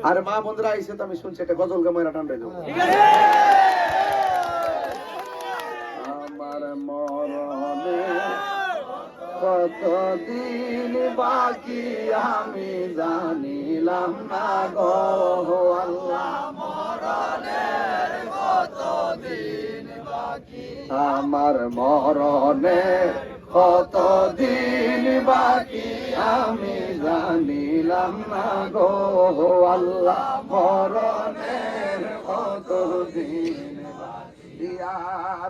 আর মা বন্ধুরা আইসে তো আমি শুনছি একটা গজল গামাইরা টান দেবো। আমার মরণে কতদিন বাকি আমি জানিলাম না গো আল্লাহ, মরণের কতদিন বাকি আমার মরণে কতদিন বাকি আমি জানিলাম না গো আল্লাহ, মরণের কতদিন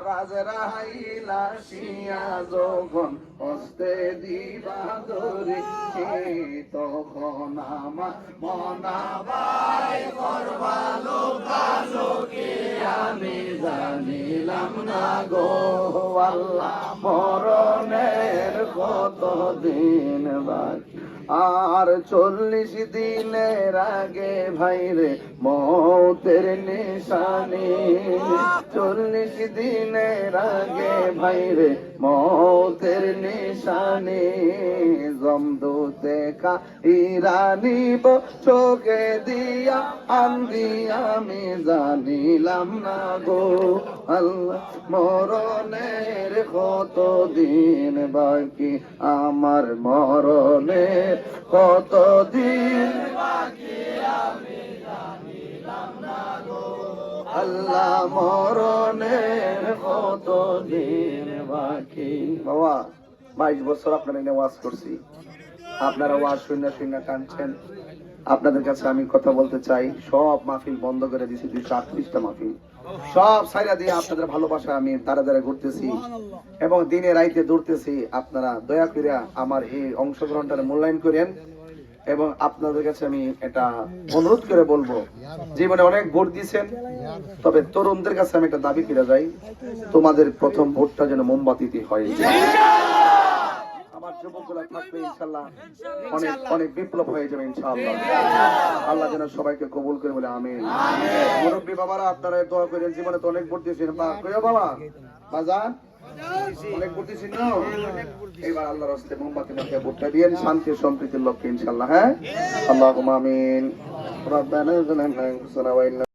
রাজরাইল আসিয়া যখন হস্তে দিবা ধরি তখন আমার মনাবাই করবালো কালোকে আমি জানিলাম না গো আল্লাহ, মরণের কতদিন বাকি আর 40 দিনের আগে ভাইরে মৌতের নিশানি, 40 দিনের আগে ভাইরে মৌতের নিশানি জমদূতে ইরানিব চোখে দিয়া আন্দি আমি জানিলাম না গো আল্লাহ, মরণের কতদিন বাকি আমার মরণের কতদিন বাকি আমি জানিলাম না গো আল্লাহ, মরণের কতদিন বাকি। বাবা 22 বছর আপনারা এনে ওয়াজ করছি, আপনারা ওয়াজ শূন্য শূন্য টানছেন। আপনাদের কাছে আমি কথা বলতে চাই, সব মাহফিল বন্ধ করে দিয়েছি, 238টা মাহফিল সব সাইরা দিয়ে আপনাদের ভালোবাসা আমি তারা তারা ঘুরতেছি এবং দিনে রাইতে দৌড়তেছি। আপনারা দয়া করে আমার এই অংশগ্রহণটা মূল্যায়ন করেন এবং আপনাদের কাছে আমি এটা অনুরোধ করে বলবো, জীবনে অনেক ভোট দিয়েছেন, তবে তরুণদের কাছে আমি একটা দাবি করে যাই, তোমাদের প্রথম ভোটটা যেন মোমবাতিতে হয়। আমার যুবকরা থাকবে ইনশাআল্লাহ, অনেক অনেক বিপ্লব হয়ে যাবে ইনশাআল্লাহ। আল্লাহ যেন সবাইকে কবুল করে বলে আমিন। মুরব্বী বাবারা আপনারা দোয়া করেন, জীবনে তো অনেক ভোট দিয়েছেন বাবা বাজান, অনেক ভোট দিয়েছেন না, এবার আল্লাহর রাস্তায় মোমবাতি মাখে ভোটটা দিয়েন শান্তি সম্প্রীতির লক্ষ্যে ইনশাআল্লাহ। হ্যাঁ, আল্লাহুম্মা আমিন। রব্বানা যালামনা আনফুসানা ওয়া